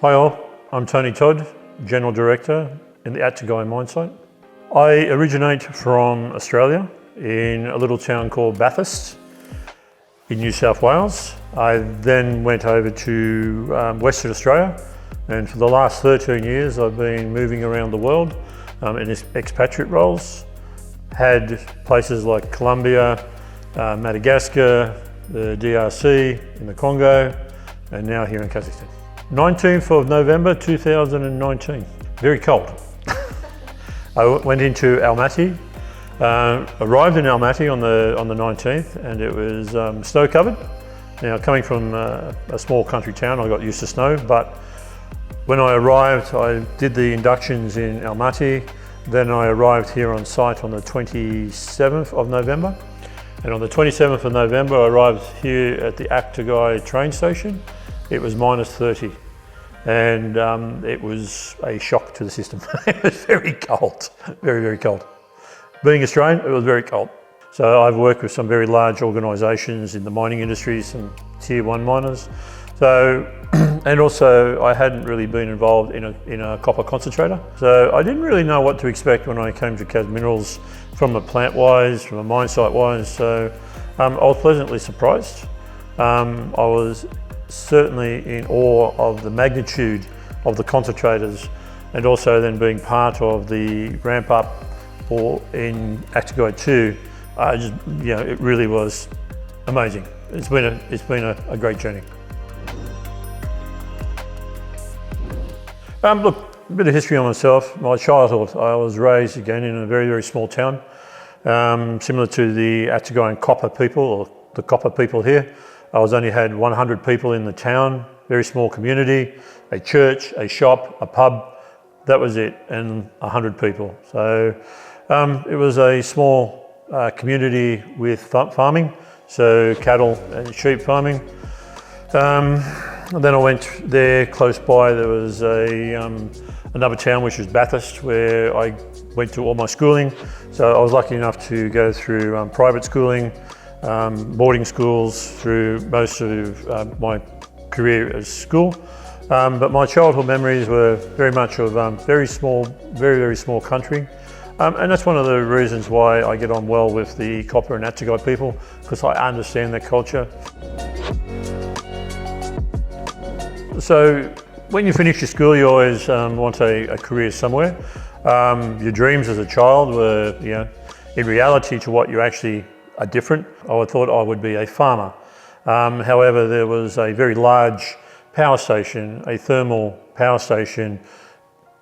Hi all, I'm Toni Тодд, General Director in the Aktogay mine site. I originate from Australia in a little town called Bathurst in New South Wales. I then went over to Western Australia, and for the last 13 years I've been moving around the world in expatriate roles. Had places like Colombia, Madagascar, the DRC, in the Congo, and now here in Kazakhstan. 19th of November 2019, very cold. I went into Almaty, arrived in Almaty on the 19th, and it was snow covered. Now, coming from a small country town, I got used to snow, but when I arrived, I did the inductions in Almaty. Then I arrived here on site on the 27th of November. And on the 27th of November, I arrived here at the Aktogay train station. It was minus 30. And it was a shock to the system. It was very cold, very, very cold. Being Australian, it was very cold. So I've worked with some very large organisations in the mining industry, some tier 1 miners. So, and also I hadn't really been involved in a copper concentrator. So I didn't really know what to expect when I came to KAZ Minerals from a plant-wise, from a mine site-wise. So I was pleasantly surprised. I was certainly in awe of the magnitude of the concentrators, and also then being part of the ramp up in Aktogay 2. It really was amazing. It's been a great journey. Look, a bit of history on myself. My childhood, I was raised again in a very, very small town, similar to the Aktogayan copper people, or the copper people here. I only had 100 people in the town, very small community, a church, a shop, a pub. That was it, and 100 people. So it was a small community with farming, so cattle and sheep farming. And then I went there close by. There was another town which was Bathurst, where I went to all my schooling. So I was lucky enough to go through private schooling, boarding schools through most of my career at school. But my childhood memories were very much of very small, very, very small country. And that's one of the reasons why I get on well with the copper and Aktogay people, because I understand their culture. So when you finish your school, you always want a career somewhere. Your dreams as a child were, in reality to what you actually are different. I thought I would be a farmer. However, there was a very large power station, a thermal power station,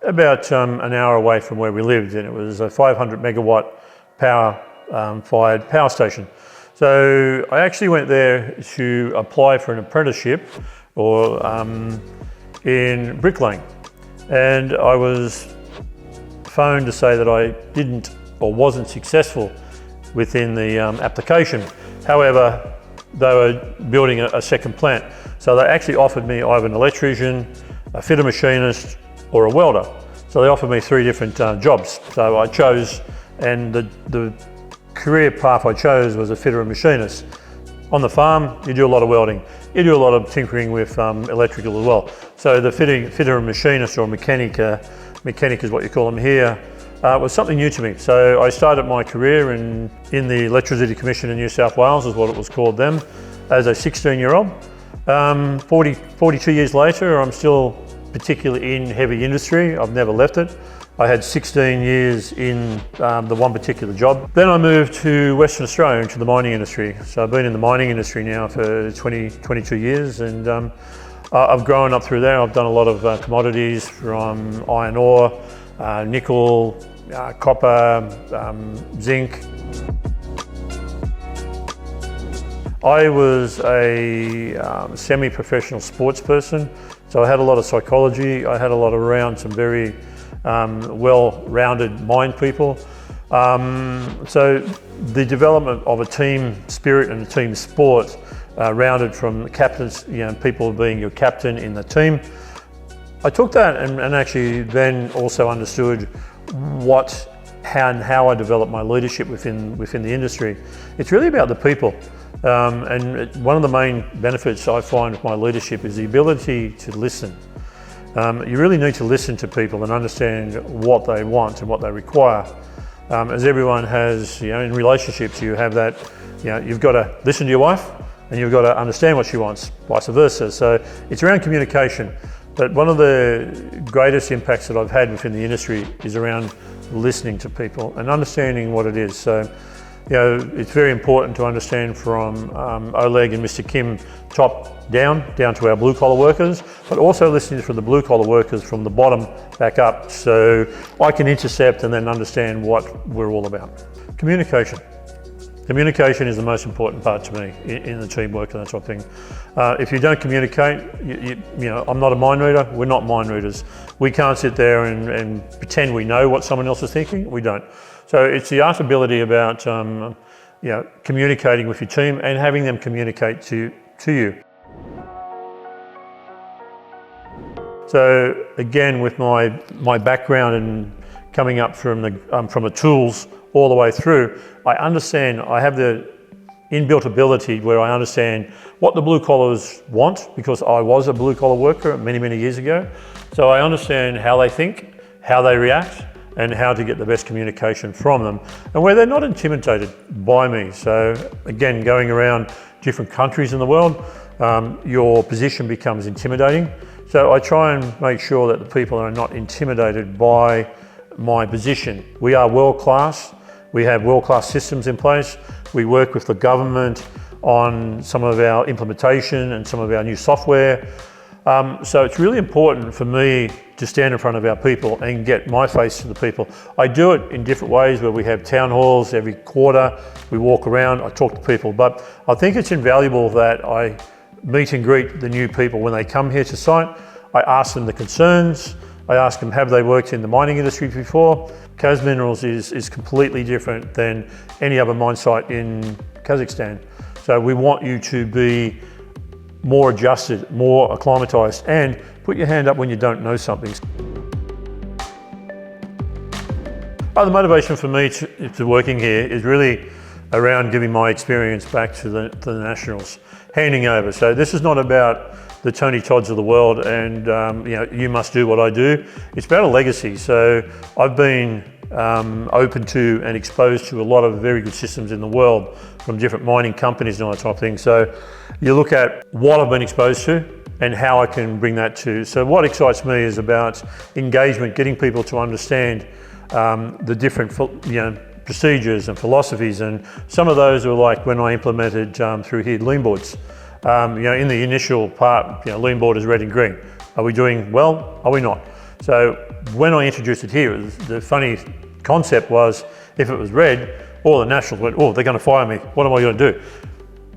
about an hour away from where we lived, and it was a 500 megawatt power fired power station. So I actually went there to apply for an apprenticeship or in bricklaying, and I was phoned to say that I didn't or wasn't successful within the application. However, they were building a second plant, so they actually offered me either an electrician, a fitter machinist, or a welder. So they offered me 3 different jobs. So I chose, and the career path I chose was a fitter and machinist. On the farm, you do a lot of welding. You do a lot of tinkering with electrical as well. So the fitter and machinist, or mechanic is what you call them here, was something new to me. So I started my career in the Electricity Commission in New South Wales, is what it was called then, as a 16-year-old. 42 years later, I'm still particularly in heavy industry. I've never left it. I had 16 years in the one particular job. Then I moved to Western Australia, into the mining industry. So I've been in the mining industry now for 22 years, and I've grown up through there. I've done a lot of commodities from iron ore, nickel, copper, zinc. I was a semi-professional sports person, so I had a lot of psychology. I had a lot around some very well-rounded mind people. So the development of a team spirit and a team sport, rounded from captains, people being your captain in the team. I took that and actually then also understood how I developed my leadership within the industry. It's really about the people. And one of the main benefits I find of my leadership is the ability to listen. You really need to listen to people and understand what they want and what they require. As everyone has, in relationships, you have that, you've got to listen to your wife and you've got to understand what she wants, vice versa. So it's around communication. But one of the greatest impacts that I've had within the industry is around listening to people and understanding what it is. So, it's very important to understand from Oleg and Mr. Kim top down to our blue collar workers, but also listening from the blue collar workers from the bottom back up, so I can intercept and then understand what we're all about. Communication. Communication is the most important part to me in the teamwork and that sort of thing. If you don't communicate, I'm not a mind reader, we're not mind readers. We can't sit there and pretend we know what someone else is thinking, we don't. So it's the art ability about communicating with your team and having them communicate to you. So again, with my background and coming up from the tools all the way through, I understand, I have the inbuilt ability where I understand what the blue collars want, because I was a blue collar worker many, many years ago. So I understand how they think, how they react, and how to get the best communication from them, and where they're not intimidated by me. So again, going around different countries in the world, your position becomes intimidating. So I try and make sure that the people are not intimidated by my position. We are world class. We have world class systems in place. We work with the government on some of our implementation and some of our new software. So it's really important for me to stand in front of our people and get my face to the people. I do it in different ways, where we have town halls every quarter. We walk around, I talk to people, but I think it's invaluable that I meet and greet the new people when they come here to site. I ask them the concerns. I ask them, have they worked in the mining industry before? KAZ Minerals is completely different than any other mine site in Kazakhstan. So we want you to be more adjusted, more acclimatized, and put your hand up when you don't know something. The motivation for me to working here is really around giving my experience back to the nationals, handing over. So this is not about the Toни Todds of the world and you must do what I do. It's about a legacy. So I've been open to and exposed to a lot of very good systems in the world from different mining companies and all that type of thing. So you look at what I've been exposed to and how I can bring that to. So what excites me is about engagement, getting people to understand the different procedures and philosophies, and some of those were like when I implemented through here lean boards. In the initial part, lean board is red and green. Are we doing well? Are we not? So when I introduced it here, the funny concept was, if it was red, all the nationals went, oh, they're going to fire me. What am I going to do?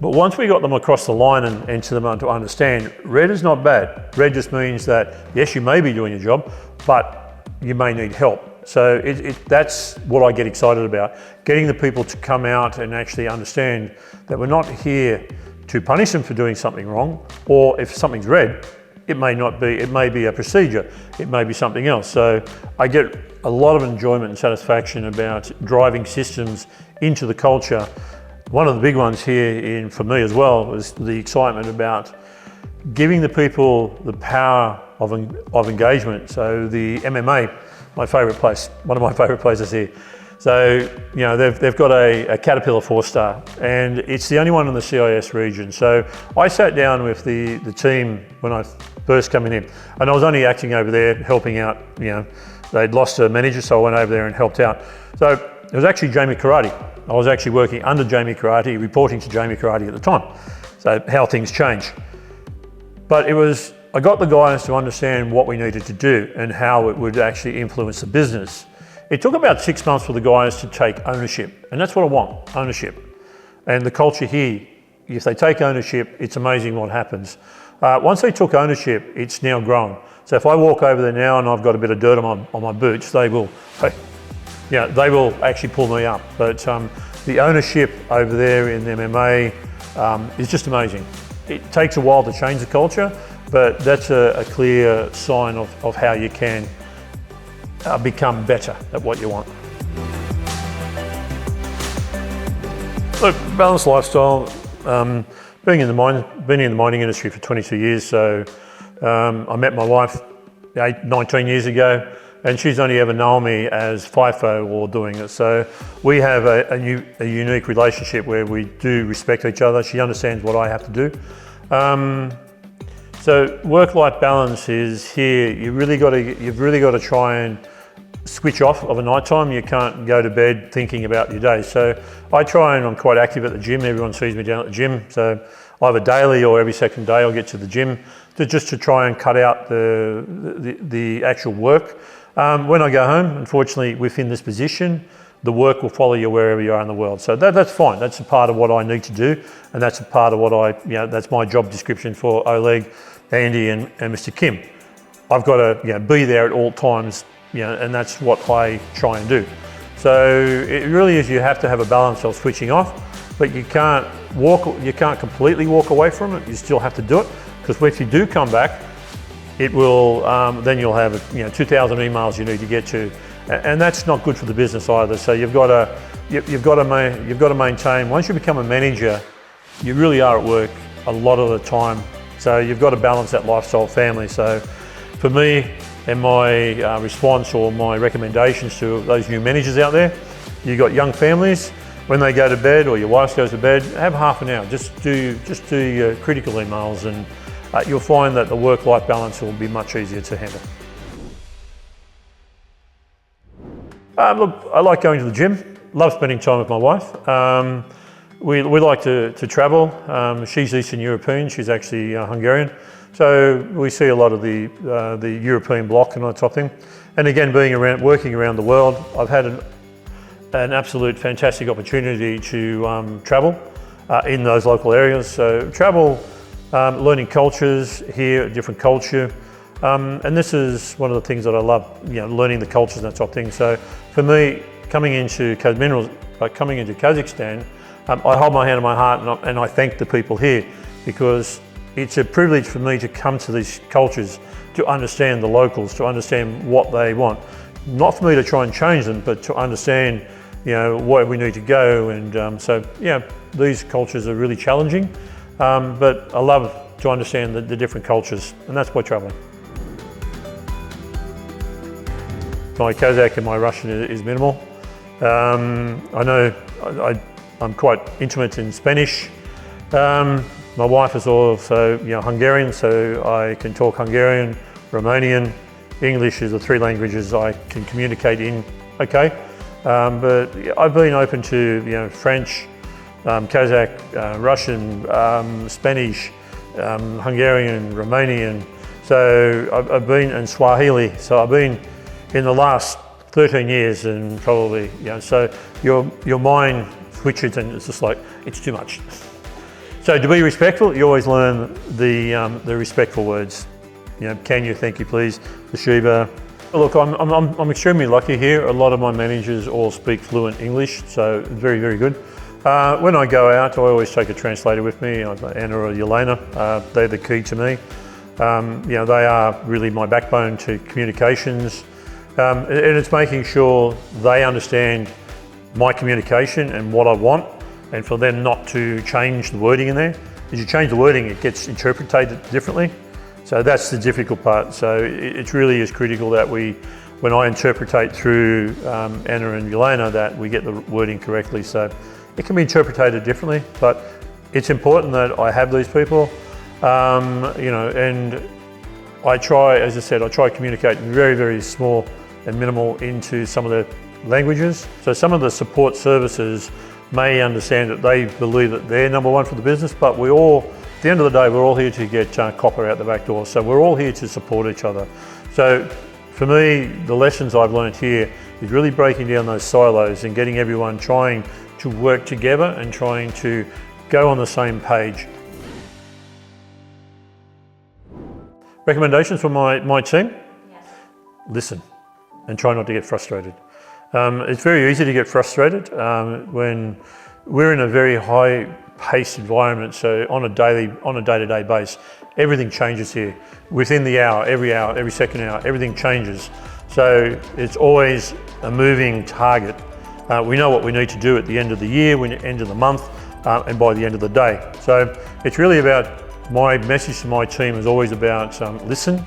But once we got them across the line and to them to understand, red is not bad. Red just means that, yes, you may be doing your job, but you may need help. So that's what I get excited about, getting the people to come out and actually understand that we're not here to punish them for doing something wrong, or if something's red, it may be a procedure, it may be something else. So I get a lot of enjoyment and satisfaction about driving systems into the culture. One of the big ones here for me as well was the excitement about giving the people the power of engagement. So the MMA, my favourite place, one of my favourite places here. So, they've got a Caterpillar 4-star, and it's the only one in the CIS region. So I sat down with the team when I first came in, and I was only acting over there, helping out. They'd lost a manager, so I went over there and helped out. So it was actually Jamie Karate. I was actually working under Jamie Karate, reporting to Jamie Karate at the time. So how things change. But I got the guys to understand what we needed to do and how it would actually influence the business. It took about 6 months for the guys to take ownership, and that's what I want, ownership. And the culture here, if they take ownership, it's amazing what happens. Once they took ownership, it's now grown. So if I walk over there now and I've got a bit of dirt on my boots, they will actually pull me up. But the ownership over there in MMA is just amazing. It takes a while to change the culture, but that's a clear sign of how you can become better at what you want. Look, balanced lifestyle. Being in the mining industry for 22 years, so I met my wife 19 years ago, and she's only ever known me as FIFO or doing it. So we have a unique relationship where we do respect each other. She understands what I have to do. So work-life balance is here. You've really got to try and switch off of a night time. You can't go to bed thinking about your day. So I try, and I'm quite active at the gym. Everyone sees me down at the gym. So either daily or every second day I'll get to the gym just to try and cut out the actual work. When I go home, unfortunately, within this position, the work will follow you wherever you are in the world. So that's fine. That's a part of what I need to do, and that's a part of what that's my job description for Oleg, Andy, and Mr. Kim. I've got to be there at all times, and that's what I try and do. So it really is, you have to have a balance of switching off, but you can't completely walk away from it. You still have to do it, because if you do come back, it will, then you'll have 2,000 emails you need to get to, and that's not good for the business either. So you've got to maintain. Once you become a manager, you really are at work a lot of the time. So you've got to balance that lifestyle, family. So for me, and my response or my recommendations to those new managers out there, you've got young families. When they go to bed or your wife goes to bed, have half an hour. Just do your critical emails, and you'll find that the work-life balance will be much easier to handle. Look, I like going to the gym. Love spending time with my wife. We like to travel. She's Eastern European. She's actually Hungarian. So we see a lot of the European bloc and that type of thing. And again, working around the world, I've had an absolute fantastic opportunity to travel in those local areas. So travel, learning cultures, hear a different culture. And this is one of the things that I love, learning the cultures and that type of thing. So for me, coming into KAZ Minerals, coming into Kazakhstan, I hold my hand on my heart and I thank the people here, because it's a privilege for me to come to these cultures, to understand the locals, to understand what they want. Not for me to try and change them, but to understand, where we need to go. And so, these cultures are really challenging, but I love to understand the different cultures, and that's by traveling. My Kazakh and my Russian is minimal. I know I'm quite intimate in Spanish. My wife is also Hungarian, so I can talk Hungarian, Romanian. English is the three languages I can communicate in, okay. But I've been open to French, Kazakh, Russian, Spanish, Hungarian, Romanian. So I've been in Swahili. So I've been in the last 13 years, and probably so your mind switches, and it's just like it's too much. So to be respectful, you always learn the respectful words. Can you, thank you, please, the Shiva. Look, I'm extremely lucky here. A lot of my managers all speak fluent English, so very, very good. When I go out, I always take a translator with me, Anna or Yelena. They're the key to me. They are really my backbone to communications. And it's making sure they understand my communication and what I want, and for them not to change the wording in there. If you change the wording, it gets interpreted differently. So that's the difficult part. So it really is critical that when I interpretate through Anna and Yelena, that we get the wording correctly. So it can be interpreted differently, but it's important that I have these people, and I try, as I said, I try to communicate very, very small and minimal into some of the languages. So some of the support services may understand that they believe that they're number one for the business, but we all, at the end of the day, we're all here to get copper out the back door. So we're all here to support each other. So for me, the lessons I've learned here is really breaking down those silos and getting everyone trying to work together and trying to go on the same page. Recommendations for my team? Yes. Listen and try not to get frustrated. It's very easy to get frustrated when we're in a very high-paced environment. So on a day-to-day basis, everything changes here. Within the hour, every second hour, everything changes. So it's always a moving target. We know what we need to do at the end of the year, when the end of the month, and by the end of the day. So it's really about, my message to my team is always about listen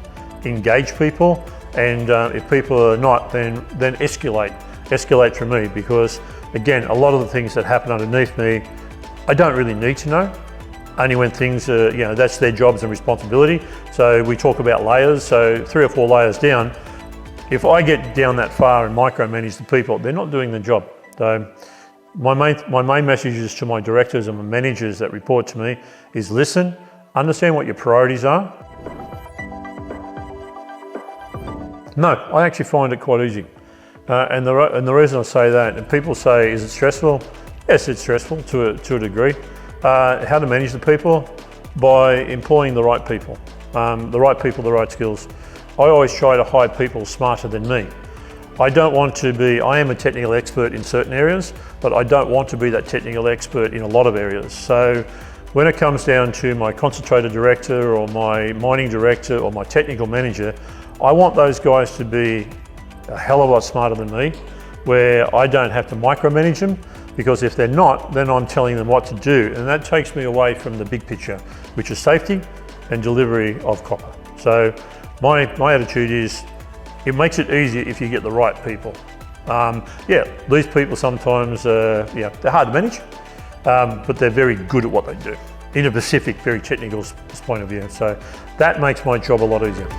engage people, and if people are not, then escalate from me, because again, a lot of the things that happen underneath me, I don't really need to know. Only when things are, that's their jobs and responsibility. So we talk about layers, so 3 or 4 layers down. If I get down that far and micromanage the people, they're not doing the job. So my main messages to my directors and my managers that report to me is listen, understand what your priorities are. No, I actually find it quite easy. And the reason I say that, and people say, is it stressful? Yes, it's stressful to a degree. How to manage the people? By employing the right people, the right skills. I always try to hire people smarter than me. I am a technical expert in certain areas, but I don't want to be that technical expert in a lot of areas. So when it comes down to my concentrator director or my mining director or my technical manager, I want those guys to be a hell of a lot smarter than me, where I don't have to micromanage them, because if they're not, then I'm telling them what to do. And that takes me away from the big picture, which is safety and delivery of copper. So my attitude is, it makes it easier if you get the right people. These people sometimes, they're hard to manage, but they're very good at what they do in a specific, very technical point of view. So that makes my job a lot easier.